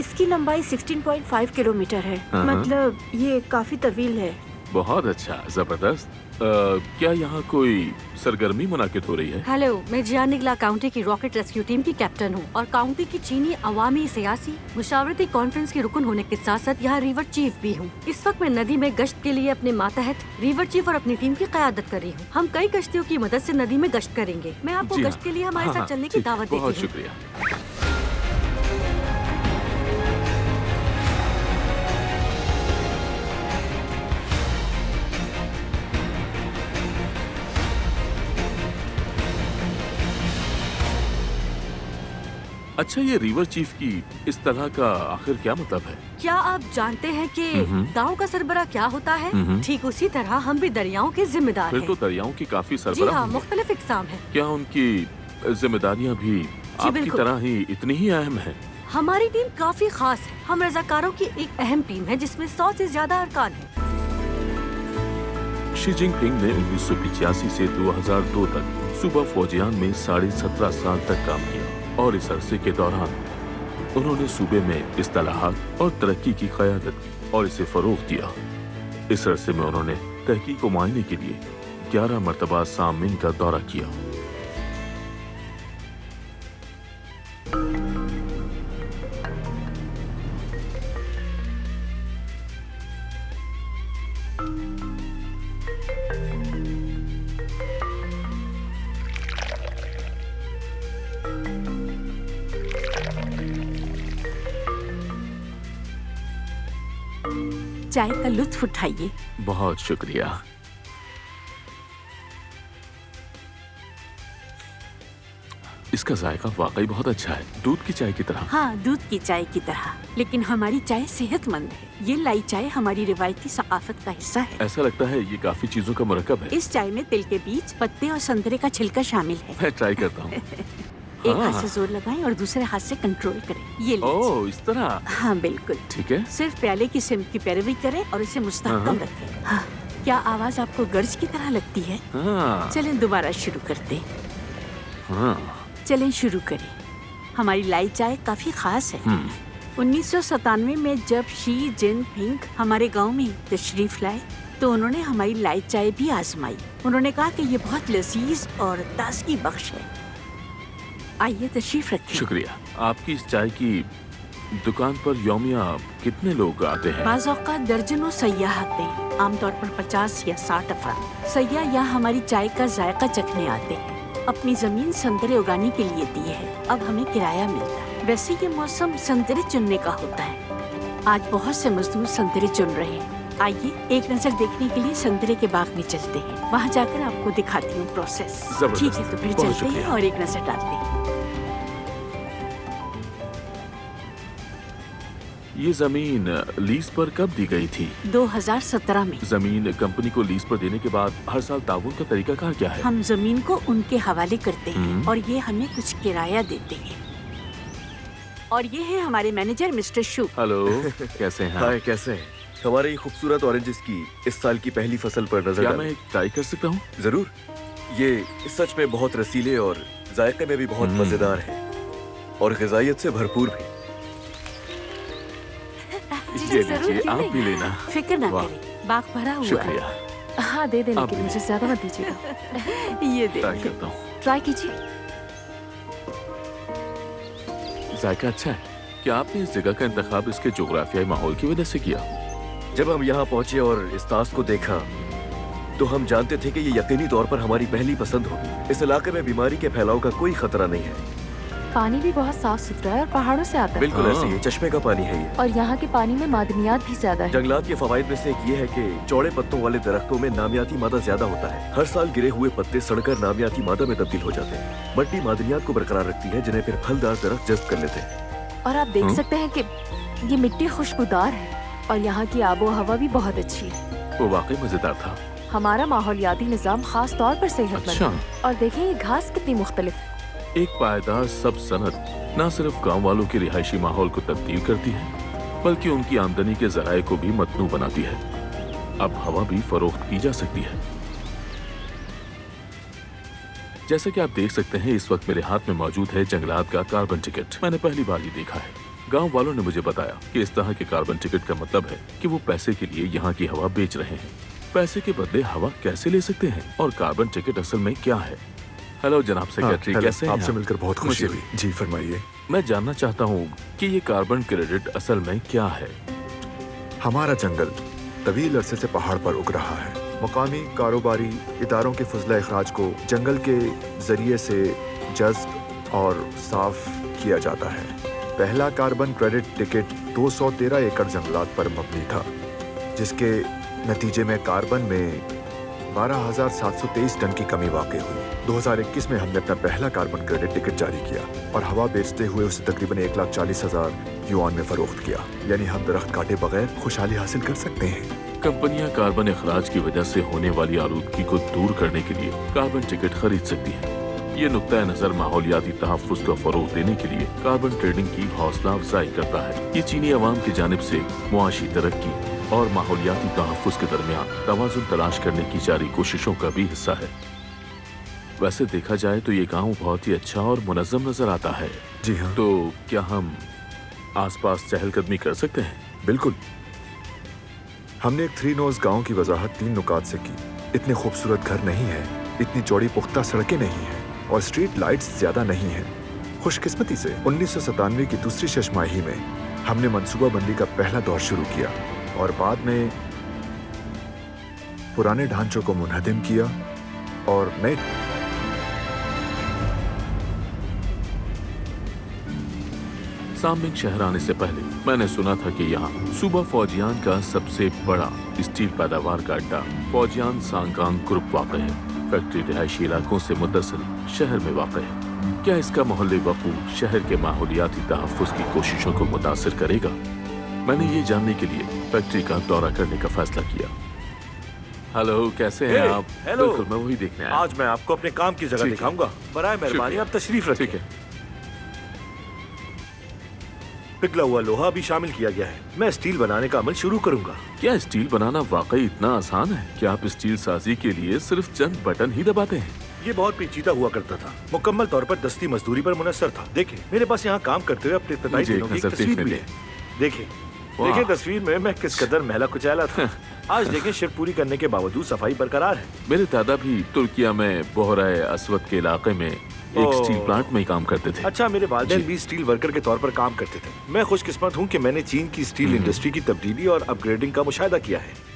इसकी लंबाई 16.5 किलोमीटर है। मतलब ये काफी तवील है। बहुत अच्छा, जबरदस्त। क्या यहाँ कोई सरगर्मी मुनाकिद हो रही है? हेलो, मैं जियानिगला काउंटी की रॉकेट रेस्क्यू टीम की कैप्टन हूँ और काउंटी की चीनी अवामी सियासी मुशावरती कॉन्फ्रेंस की रुकन होने के साथ साथ यहाँ रिवर चीफ भी हूँ। इस वक्त मैं नदी में गश्त के लिए अपने मातहत रिवर चीफ और अपनी टीम की क़यादत कर रही हूँ। हम कई कश्तियों की मदद से नदी में गश्त करेंगे। मैं आपको जी हाँ। गश्त के लिए हमारे साथ चलने की ठीक, दावत देती हूँ। बहुत शुक्रिया। अच्छा, ये रिवर चीफ की इस तरह का आखिर क्या मतलब है? क्या आप जानते हैं कि गांव का सरबरा क्या होता है? ठीक उसी तरह हम भी दरियाओं के जिम्मेदार फिर हैं। तो दरियाओं की काफी जी सरबराह हाँ, होंगे। मुख्तलिफ इकसाम है। क्या उनकी जिम्मेदारियां भी आपकी बिल्कुल। तरह ही इतनी ही अहम है? हमारी टीम काफी खास है। हम रजाकारों की एक अहम टीम है जिसमें 100 से ज्यादा अरकान हैं। शी जिनपिंग ने 1985 से 2002 तक सूबा फौजियान में 17.5 साल तक काम किया और इस अरसे के दौरान उन्होंने सूबे में इस्तिलाहात और तरक्की की क़यादत की और इसे फरोग़ दिया। इस अरसे में उन्होंने तहकीक को मुआयने के लिए 11 मरतबा सामिन का दौरा किया। चाय का लुत्फ उठाइए। बहुत शुक्रिया। इसका जायका वाकई बहुत अच्छा है, दूध की चाय की तरह। हाँ, दूध की चाय की तरह, लेकिन हमारी चाय सेहतमंद है। ये लाई चाय हमारी रिवायती सकाफत का हिस्सा है। ऐसा लगता है ये काफी चीजों का मुरक्कब है। इस चाय में तिल के बीज, पत्ते और संतरे का छिलका शामिल है। मैं ट्राई करता हूँ। एक हाथ से जोर लगाएं और दूसरे हाथ से कंट्रोल करें। ये लीजिए। ओह, इस तरह। हाँ बिल्कुल, ठीक है। सिर्फ प्याले की सिमत की पैरवी करें और इसे मुस्तहकम रखें। हाँ, क्या आवाज आपको गर्ज की तरह लगती है? हाँ, चलें दोबारा शुरू करते हैं। हाँ। चलें शुरू करें। हमारी लाई चाय काफी खास है। 1997 में जब शी जिनपिंग हमारे गांव में तशरीफ लाए तो उन्होंने हमारी लाई चाय भी आजमाई। उन्होंने कहा कि ये बहुत लजीज और ताजगी बख्श है। आइए तशरीफ रखें। शुक्रिया। आपकी इस चाय की दुकान पर यौमिया कितने लोग आते हैं? बाज़ औक़ात दर्जनों सयाह आते हैं, आमतौर पर 50 या 60 अफराद। सयाह यहाँ हमारी चाय का जायका चखने आते हैं। अपनी जमीन संतरे उगाने के लिए दी है, अब हमें किराया मिलता है। वैसे ये मौसम संतरे चुनने का होता है। आज बहुत से मजदूर संतरे चुन रहे हैं। आइए एक नजर देखने के लिए संतरे के बाग में चलते हैं। वहाँ जाकर आपको दिखाती हूँ प्रोसेस। जबरदस्त। ठीक है, तो फिर बहुत चलते हैं शुक्रिया। और एक नजर डालते हैं। ये जमीन लीज पर कब दी गई थी? 2017 में जमीन कंपनी को लीज पर देने के बाद हर साल ताउन का तरीका कार क्या है? हम जमीन को उनके हवाले करते हैं और ये हमें कुछ किराया देते हैं। और ये है हमारे मैनेजर मिस्टर शू। हेलो, कैसे हैं? हाय, कैसे हैं? हमारे ये खूबसूरत ऑरेंजेस की इस साल की पहली फसल पर नजर क्या डालें। मैं ट्राई कर सकता हूँ? जरूर। ये सच में बहुत रसीले और जायके में भी बहुत मजेदार है और ग़िज़ाइयत से भरपूर भी। ये लीजिए, आप भी लेना। फिक्र ना वाह। करें, बाग भरा हुआ है। शुक्रिया। हाँ दे दे, आप लेकिन भी। मुझे ज्यादा मत दीजिएगा। ये ट्राई देखिए, करता हूँ। ट्राई कीजिए। जायका अच्छा है। क्या आपने इस जगह का इंतखाब इसके जोग्राफियाई माहौल की वजह से किया? जब हम यहाँ पहुँचे और इस ताश को देखा तो हम जानते थे कि ये यकीनी तौर पर हमारी पहली पसंद होगी। इस इलाके में बीमारी के फैलाव का कोई खतरा नहीं है। पानी भी बहुत साफ सुथरा है और पहाड़ों से आता है। बिल्कुल हाँ। ऐसे ही, चश्मे का पानी है ये। और यहाँ के पानी में मादनियात भी ज्यादा है। जंगलात के फवायद में से एक ये है कि चौड़े पत्तों वाले दरख्तों में नामियाती मादा ज्यादा होता है। हर साल गिरे हुए पत्ते सड़कर नामियाती मादा में तब्दील हो जाते हैं। मट्टी मादनियात को बरकरार रखती है जिन्हें फिर फलदार दरख्त जज्ब कर लेते हैं। और आप देख सकते हैं कि ये मिट्टी खुशबूदार है और यहाँ की आबो हवा भी बहुत अच्छी है। वो वाकई मजेदार था। हमारा माहौलियाती निज़ाम खास तौर पर सेहतमंद अच्छा। है। और देखें ये घास कितनी मुख्तलिफ है। एक पायदार सब सनत न सिर्फ गांव वालों के रिहायशी माहौल को तब्दील करती है बल्कि उनकी आमदनी के जराये को भी मतनू बनाती है। अब हवा भी फरोख्त की जा सकती है। जैसे कि आप देख सकते हैं, इस वक्त मेरे हाथ में मौजूद है जंगलात का कार्बन टिकट। मैंने पहली बार ये देखा है। गांव वालों ने मुझे बताया कि इस तरह के कार्बन टिकट का मतलब है कि वो पैसे के लिए यहाँ की हवा बेच रहे हैं। पैसे के बदले हवा कैसे ले सकते हैं और कार्बन टिकट असल में क्या है? हेलो जनाब सेक्रेटरी, कैसे हैं आपसे आप? मिलकर बहुत खुशी मुझे हुई। जी फरमाइए। मैं जानना चाहता हूँ कि ये कार्बन क्रेडिट असल में क्या है? हमारा जंगल तवील अरसे से पहाड़ पर उग रहा है। मकामी कारोबारी इदारों के फजला अखराज को जंगल के जरिए से जज्ब और साफ किया जाता है। पहला कार्बन क्रेडिट टिकट 213 एकड़ जंगलात पर मबनी था, जिसके नतीजे में कार्बन में 12,723 टन की कमी वाक़ई हुई। 2021 में हमने अपना पहला कार्बन क्रेडिट टिकट जारी किया और हवा बेचते हुए उसे तकरीबन 1,40,000 युआन में फरोख्त किया। यानी हम दरख्त काटे बगैर खुशहाली हासिल कर सकते हैं। कंपनियां कार्बन अखराज की वजह से होने वाली आलूदगी को दूर करने के लिए कार्बन टिकट खरीद सकती हैं। ये नुक्ता नजर माहौलियाती तहफ़्फ़ुज़ को फरोग देने के लिए कार्बन ट्रेडिंग की हौसला अफजाई करता है। ये चीनी अवाम की जानिब से मुआशी तरक्की और माहौलियाती तहफ़्फ़ुज़ के दरमियान तवाज़ुन तलाश करने की जारी कोशिशों का भी हिस्सा है। वैसे देखा जाए तो ये गांव बहुत ही अच्छा और मुनज़्ज़म नजर आता है। जी हाँ, तो क्या हम आसपास चहलकदमी कर सकते हैं? बिल्कुल। हमने एक 3 नोज़ गांव की वजाहत 3 नुकात से की। इतने खूबसूरत घर नहीं है, इतनी चौड़ी पुख्ता सड़कें नहीं हैं और स्ट्रीट लाइट्स ज्यादा नहीं हैं। खुशकिस्मती से 1997 की दूसरी शशमाही में हमने मंसूबा बंदी का पहला दौर शुरू किया और बाद में पुराने ढांचों को मुनहदिम किया और नए सामबिंग शहर आने से पहले मैंने सुना था कि यहाँ सूबा फौजियान का सबसे बड़ा स्टील पैदावार का अड्डा फौजियान सांगांग ग्रुप वाक़ है। फैक्ट्री रिहायशी इलाकों से मुत्तसिल शहर में वाक़ है। क्या इसका मोहल्ले वकू शहर के माहौलियाती तहफ्फुज़ की कोशिशों को मुतासिर करेगा? मैंने ये जानने के लिए फैक्ट्री का दौरा करने का फैसला किया। हेलो, कैसे हैं आप? हेलो। बिल्कुल, मैं वही देखने आया। आज मैं आपको अपने काम की जगह ठीक है। दिखाऊंगा। बराए मेहरबानी शुक्रिया। आप तशरीफ रखिए। ठीक है। पिघला हुआ लोहा भी शामिल किया गया है। मैं स्टील बनाने का अमल शुरू करूंगा। क्या स्टील बनाना वाकई इतना आसान है? क्या आप स्टील साजी के लिए सिर्फ चंद बटन ही दबाते हैं? ये बहुत पेचीदा हुआ करता था, मुकम्मल तौर पर दस्ती मजदूरी पर मुनस्सर था। देखिए, मेरे पास यहाँ काम करते हुए अपने इब्तदाई मुझे एक दिनों की एक नज़र तस्वीर देखने भी दें। है। देखिए, वाह। देखिए तस्वीर में मैं किस कदर मैला कुचैला था। आज देखें, शिफ्ट पूरी करने के बावजूद सफाई बरकरार है। मेरे दादा भी तुर्किया में बोहराए अस्वद के इलाके में एक ओह। स्टील प्लांट में ही काम करते थे। अच्छा, मेरे वालिदैन जी। भी स्टील वर्कर के तौर पर काम करते थे। मैं खुशकिस्मत हूँ कि मैंने चीन की स्टील इंडस्ट्री की तब्दीली और अपग्रेडिंग का मुशाहिदा किया है।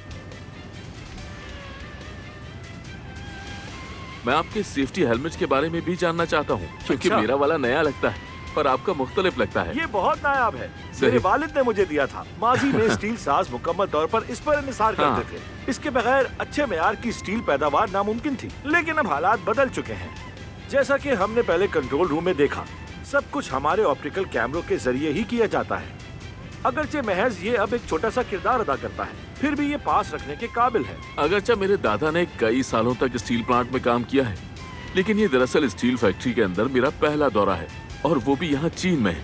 मैं आपके सेफ्टी हेलमेट के बारे में भी जानना चाहता हूँ, क्योंकि अच्छा। मेरा वाला नया लगता है पर आपका मुख्तलिफ लगता है। ये बहुत नायाब है। सही। मेरे वालिद ने मुझे दिया था। माजी में स्टील साज मुकम्मल तौर पर इस पर इंसार हाँ। करते थे। इसके बगैर अच्छे मेयार की स्टील पैदावार नामुमकिन थी। लेकिन अब हालात बदल चुके हैं। जैसा कि हमने पहले कंट्रोल रूम में देखा, सब कुछ हमारे ऑप्टिकल कैमरों के जरिए ही किया जाता है। अगरचे महज ये अब एक छोटा सा किरदार अदा करता है, फिर भी ये पास रखने के काबिल है। अगरचे मेरे दादा ने कई सालों तक स्टील प्लांट में काम किया है, लेकिन ये दरअसल स्टील फैक्ट्री के अंदर मेरा पहला दौरा है, और वो भी यहाँ चीन में है।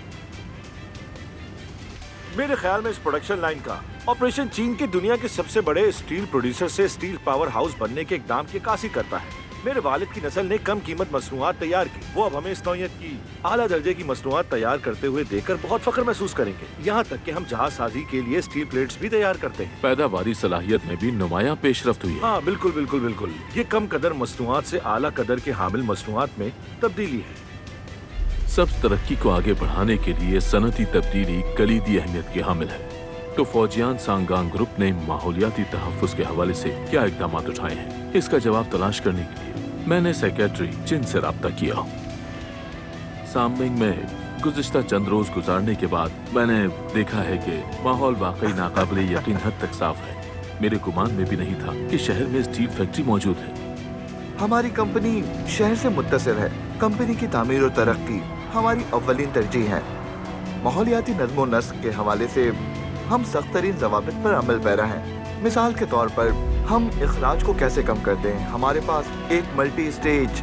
मेरे ख्याल में इस प्रोडक्शन लाइन का ऑपरेशन चीन के दुनिया के सबसे बड़े स्टील प्रोड्यूसर से स्टील पावर हाउस बनने के इकदाम की अक्कासी करता है। मेरे वालिद की नस्ल ने कम कीमत मसनूआत तैयार की। वो अब हमें इस नौइयत की आला दर्जे की मसनूआत तैयार करते हुए देखकर बहुत फख्र महसूस करेंगे। यहाँ तक कि हम जहाज साजी के लिए स्टील प्लेट्स भी तैयार करते हैं। पैदावारी सलाहियत में भी नुमाया पेशरफ्त हुई है। हाँ, बिल्कुल बिल्कुल बिल्कुल। ये कम कदर मसनूआत से आला कदर के हामिल मसनूआत में तब्दीली है। सब तरक्की को आगे बढ़ाने के लिए सनती तब्दीली कलीदी अहमियत की हामिल है। तो फौजियान सांगांग ग्रुप ने माहौलियाती तहफ्फुज़ के हवाले से क्या इकदाम उठाए हैं, इसका जवाब तलाश करने के लिए मैंने सेक्रेटरी चीन से राब्ता किया। साममिंग में गुज़िश्ता चंद रोज गुजारने के बाद मैंने देखा है कि माहौल वाकई नाकाबिले यकीन हद तक साफ है। मेरे गुमान में भी नहीं था कि शहर में स्टील फैक्ट्री मौजूद है। हमारी कंपनी शहर से मुत्तसिल है। कंपनी की तामीर और तरक्की हमारी अव्वलीन तरजीह है। माहौलियाती नज़्म व नस्क के हवाले से हम सख्त तरीन ज़वाबित पर अमल पैरा हैं। मिसाल के तौर पर हम इखराज को कैसे कम करते हैं। हमारे पास एक मल्टी स्टेज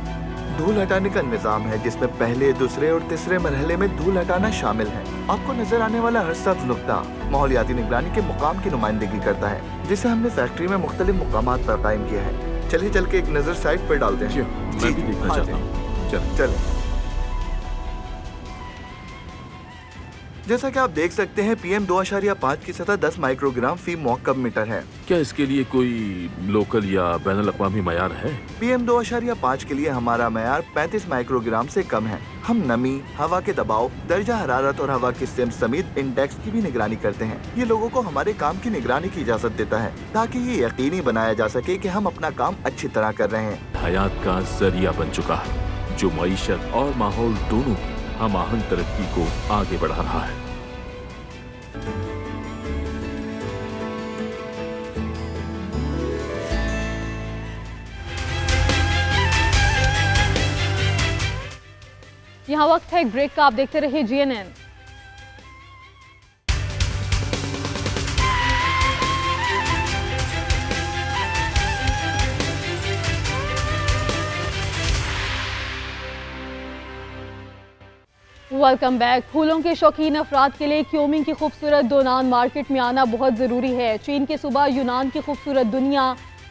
धूल हटाने का निज़ाम है, जिसमें पहले, दूसरे और तीसरे मरहले में धूल हटाना शामिल है। आपको नजर आने वाला हर सख्त नुक्ता माहौलियाती निगरानी के मुकाम की नुमाइंदगी करता है, जिसे हमने फैक्ट्री में मुख्तलिफ मुकामात पर कायम किया है। चलिए चल के एक नज़र साइट पर डालते हैं। मैं भी देखना चाहता हूँ। चलें। जैसा कि आप देख सकते हैं, PM 2.5 की सतह 10 माइक्रोग्राम फी मौकब मीटर है। क्या इसके लिए कोई लोकल या बैनुल अक़वामी मयार है? PM 2.5 के लिए हमारा मयार 35 माइक्रोग्राम से कम है। हम नमी, हवा के दबाव, दर्जा हरारत और हवा की सिमत समेत इंडेक्स की भी निगरानी करते हैं। ये लोगों को हमारे काम की निगरानी की इजाजत देता है, ताकि ये यकीनी बनाया जा सके कि हम अपना काम अच्छी तरह कर रहे हैं। हयात का जरिया बन चुका है, जो मईशत और माहौल दोनों की हम आहंग तरक्की को आगे बढ़ा रहा है। यहाँ वक्त है एक ब्रेक का। आप देखते रहिए GNN। Welcome back. फूलों के शौकीन अफराद के लिए क्योमिंग की खूबसूरत दोनान मार्केट में आना बहुत ज़रूरी है। चीन के सूबा यूनान की खूबसूरत दुनिया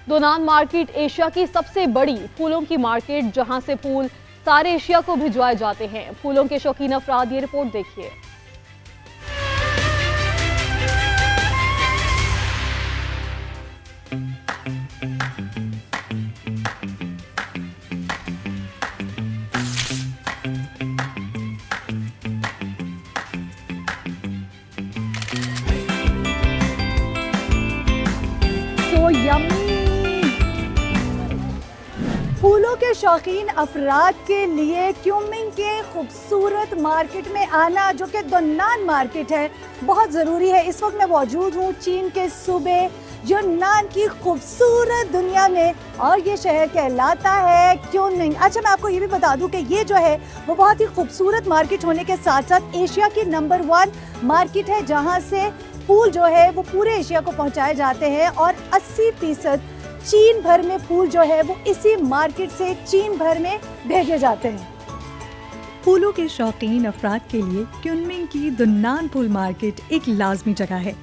दोनान मार्केट एशिया की सबसे बड़ी फूलों की मार्केट, जहां से फूल सारे एशिया को भिजवाए जाते हैं। फूलों के शौकीन अफराद, ये रिपोर्ट देखिए। फूलों के शौकीन अफराद के लिए क्यूमिंग के खूबसूरत मार्केट में आना, जो कि दोनान मार्केट है, बहुत ज़रूरी है। इस वक्त मैं मौजूद हूँ चीन के सूबे यूनान की खूबसूरत दुनिया में, और ये शहर कहलाता है क्यूनमिंग। अच्छा, मैं आपको ये भी बता दूं कि ये जो है वो बहुत ही खूबसूरत मार्केट होने के साथ साथ एशिया की नंबर 1 मार्केट है, जहाँ से फूल जो है वो पूरे एशिया को पहुँचाए जाते हैं, और 80% चीन भर में फूल जो है वो इसी मार्केट से चीन भर में भेजे जाते हैं। फूलों के शौकीन अफराद के लिए क्यूनमिंग की दुन्नान फूल मार्केट एक लाजमी जगह है।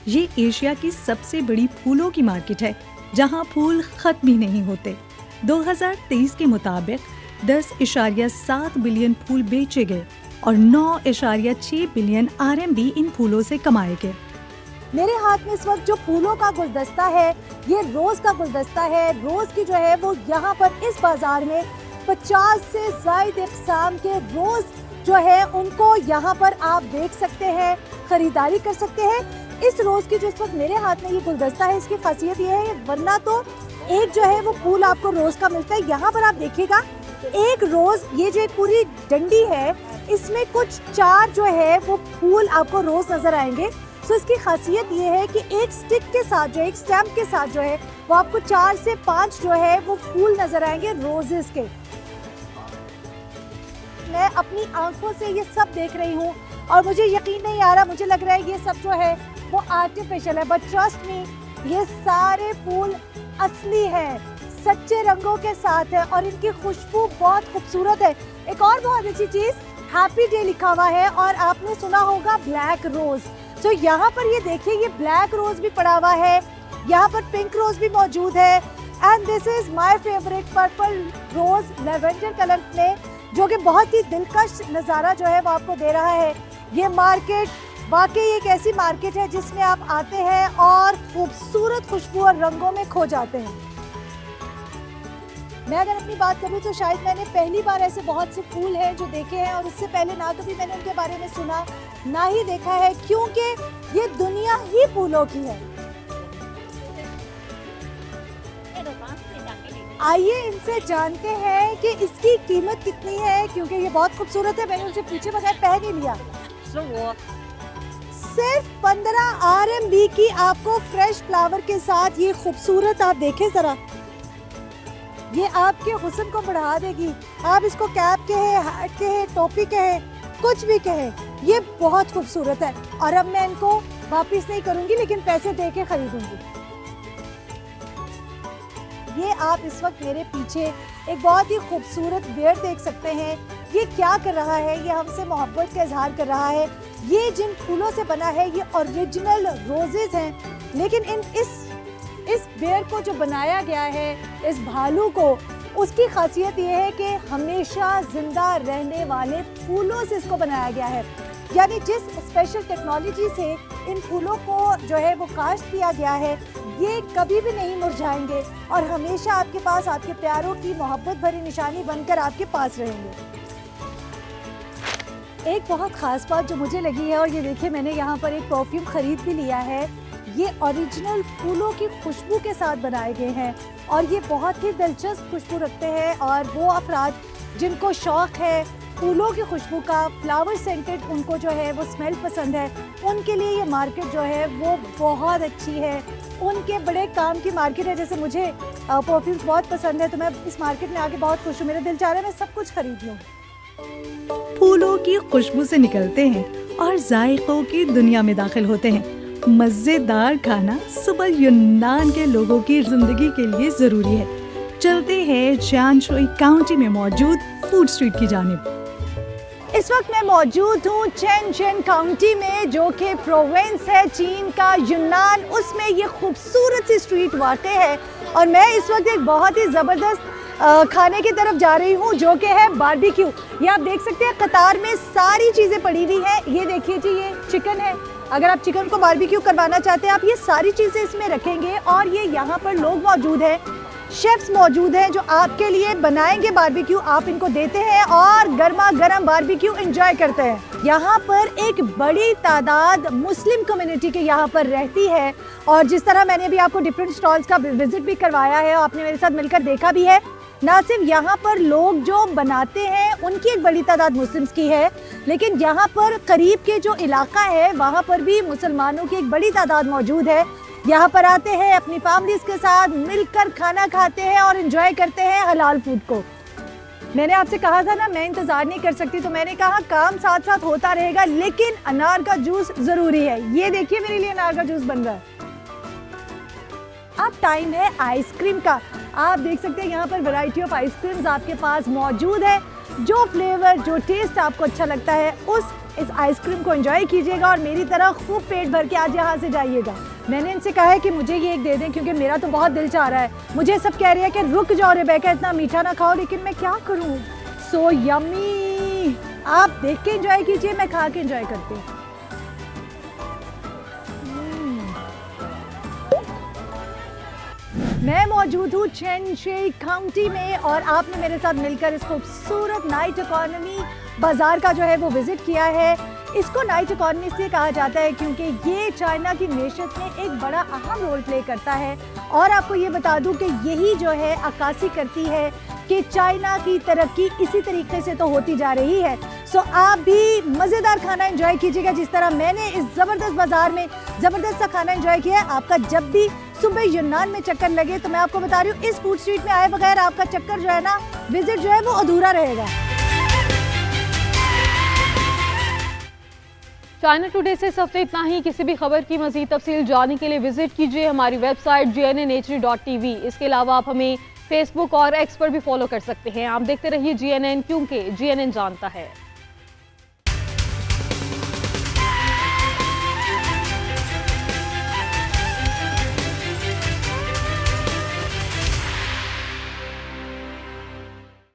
ये एशिया की सबसे बड़ी फूलों की मार्केट है, जहां फूल खत्म ही नहीं होते। 2023 के मुताबिक 10.7 बिलियन फूल बेचे गए और 9.6 बिलियन RMB इन फूलों से कमाए गए। मेरे हाथ में इस वक्त जो फूलों का गुलदस्ता है, ये रोज का गुलदस्ता है। रोज की जो है वो यहाँ पर इस बाजार में 50 से ज़ायद इक़साम के रोज जो है उनको यहाँ पर आप देख सकते हैं, खरीदारी कर सकते हैं। इस रोज की जो इस वक्त मेरे हाथ में ये गुलदस्ता है, इसकी खासियत ये है, वरना तो एक जो है वो फूल आपको रोज का मिलता है। यहाँ पर आप देखिएगा, एक रोज, ये जो एक पूरी डंडी है, इसमें कुछ 4 जो है वो फूल आपको रोज नजर आएंगे। तो इसकी खासियत ये है कि एक स्टिक के साथ जो है, एक स्टैम्प के साथ जो है वो आपको 4 से 5 जो है वो फूल नजर आएंगे रोजेस के। मैं अपनी आंखों से ये सब देख रही हूँ और मुझे यकीन नहीं आ रहा, मुझे लग रहा है ये सब जो है वो आर्टिफिशियल है, बट ट्रस्ट मी, ये सारे फूल असली है, सच्चे रंगों के साथ है और इनकी खुशबू बहुत खूबसूरत है। एक और बहुत अच्छी चीज़, हैप्पी डे लिखा हुआ है और आपने सुना होगा ब्लैक रोज। तो यहाँ पर ये देखिए, ये ब्लैक रोज भी पड़ा हुआ है, यहाँ पर पिंक रोज भी मौजूद है, and this is my favourite purple rose lavender colour में, जो कि बहुत ही दिलकश नज़ारा जो है वो आपको दे रहा है। ये मार्केट वाकई एक ऐसी मार्केट है जिसमें आप आते हैं और खूबसूरत खुशबू और रंगों में खो जाते हैं। मैं अगर अपनी बात करूं तो शायद मैंने पहली बार ऐसे बहुत से फूल हैं जो देखे हैं, और इससे पहले ना कभी मैंने उनके बारे में सुना ना ही देखा है, क्योंकि ये दुनिया ही फूलों की है। आइए इनसे जानते हैं कि इसकी कीमत कितनी है, क्योंकि ये बहुत खूबसूरत है। मैंने उनसे पूछे बगैर पहन ही लिया। सिर्फ 15 RMB की आपको फ्रेश फ्लावर के साथ ये खूबसूरत, आप देखें जरा, ये आपके हुस्न को बढ़ा देगी। आप इसको कैप कहे, हैट कहे, टोपी कहे, कुछ भी कहे, ये बहुत खूबसूरत है। और अब मैं इनको वापस नहीं करूंगी, लेकिन पैसे दे के खरीदूंगी। ये आप इस वक्त मेरे पीछे एक बहुत ही खूबसूरत बेर देख सकते हैं। ये क्या कर रहा है? ये हमसे मोहब्बत का इजहार कर रहा है। ये जिन फूलों से बना है ये ओरिजिनल रोजेज हैं, लेकिन इस बेर को जो बनाया गया है, इस भालू को, उसकी खासियत ये है कि हमेशा जिंदा रहने वाले फूलों से इसको बनाया गया है। यानी जिस स्पेशल टेक्नोलॉजी से इन फूलों को जो है वो काश्त किया गया है, ये कभी भी नहीं मुरझाएंगे और हमेशा आपके पास आपके प्यारों की मोहब्बत भरी निशानी बनकर आपके पास रहेंगे। एक बहुत ख़ास बात जो मुझे लगी है, और ये देखिए मैंने यहाँ पर एक परफ्यूम ख़रीद भी लिया है, ये ओरिजिनल फूलों की खुशबू के साथ बनाए गए हैं और ये बहुत ही दिलचस्प खुशबू रखते हैं। और वो अफराद जिनको शौक़ है फूलों की खुशबू का, फ्लावर सेंटेड उनको जो है वो स्मेल पसंद है, उनके लिए ये मार्केट जो है वो बहुत अच्छी है। उनके बड़े काम की मार्केट है। जैसे मुझे परफ्यूम्स बहुत पसंद है, तो मैं इस मार्केट में आके बहुत खुश हूँ। मेरा दिल चाह रहा है मैं सब कुछ खरीद लूँ। फूलों की खुशबू से निकलते हैं और जायकों की दुनिया में दाखिल होते हैं। मज़ेदार खाना सुबह यूनान के लोगों की जिंदगी के लिए ज़रूरी है। चलते हैं जियांग्सुई काउंटी में मौजूद फूड स्ट्रीट की जानिब। इस वक्त मैं मौजूद हूँ चेनचेन काउंटी में, जो कि प्रोविंस है चीन का यूनान, उसमें ये खूबसूरत सी स्ट्रीट वाक़ है। और मैं इस वक्त एक बहुत ही ज़बरदस्त खाने की तरफ जा रही हूँ, जो कि है बारबेक्यू। ये आप देख सकते हैं कतार में सारी चीज़ें पड़ी हुई हैं। ये देखिए जी, ये चिकन है। अगर आप चिकन को बारबेक्यू करवाना चाहते हैं, आप ये सारी चीज़ें इसमें रखेंगे। और ये यहाँ पर लोग मौजूद हैं, शेफ्स मौजूद हैं जो आपके लिए बनाएंगे बारबेक्यू। आप इनको देते हैं और गर्मा गर्म बारबेक्यू एंजॉय करते हैं। यहाँ पर एक बड़ी तादाद मुस्लिम कम्युनिटी के यहाँ पर रहती है, और जिस तरह मैंने अभी आपको डिफरेंट स्टॉल्स का विजिट भी करवाया है, आपने मेरे साथ मिलकर देखा भी है। ना सिर्फ यहाँ पर लोग जो बनाते हैं उनकी एक बड़ी तादाद मुस्लिम्स की है, लेकिन यहाँ पर करीब के जो इलाका है वहाँ पर भी मुसलमानों की एक बड़ी तादाद मौजूद है। यहाँ पर आते हैं अपनी फैमिलीज के साथ मिलकर खाना खाते हैं और एंजॉय करते हैं हलाल फूड को। मैंने आपसे कहा था ना मैं इंतजार नहीं कर सकती, तो मैंने कहा काम साथ साथ होता रहेगा, लेकिन अनार का जूस जरूरी है। ये देखिए मेरे लिए अनार का जूस बन रहा है। अब टाइम है आइसक्रीम का। आप देख सकते हैं यहाँ पर वैरायटी ऑफ आइसक्रीम्स आपके पास मौजूद है। जो फ्लेवर जो टेस्ट आपको अच्छा लगता है इस आइसक्रीम को एंजॉय कीजिएगा और मेरी तरह खूब पेट भर के आज यहाँ से जाइएगा। मैंने इनसे कहा है कि मुझे ये एक दे दें क्योंकि मेरा तो बहुत दिल चाह रहा है। मुझे सब कह रही है कि रुक जाओ रेबेका, इतना मीठा ना खाओ, लेकिन मैं क्या करूँ। So yummy. आप देख के एंजॉय कीजिए, मैं खा के एंजॉय करती हूँ। मैं मौजूद हूँ चेनशे काउंटी में और आपने मेरे साथ मिलकर इस खूबसूरत नाइट इकोनॉमी बाजार का जो है वो विजिट किया है। इसको नाइट इकोनॉमी इसलिए कहा जाता है क्योंकि ये चाइना की मेशत में एक बड़ा अहम रोल प्ले करता है। और आपको ये बता दूं कि यही जो है अक्कासी करती है कि चाइना की तरक्की इसी तरीके से तो होती जा रही है। सो आप भी मज़ेदार खाना एंजॉय कीजिएगा जिस तरह मैंने इस ज़बरदस्त बाज़ार में ज़बरदस्त सा खाना एंजॉय किया है। आपका जब भी सुबह यूनान में चक्कर लगे तो मैं आपको बता रही हूँ इस फूड स्ट्रीट में आए बगैर आपका चक्कर जो है ना, विजिट जो है वो अधूरा रहेगा। चाइना टुडे से इस हफ्ते इतना ही। किसी भी खबर की मज़ीद तफसील जानने के लिए विजिट कीजिए हमारी वेबसाइट GNNHD.tv। इसके अलावा आप हमें फेसबुक और एक्स पर भी फॉलो कर सकते हैं। आप देखते रहिए GNN, क्योंकि GNN जानता है।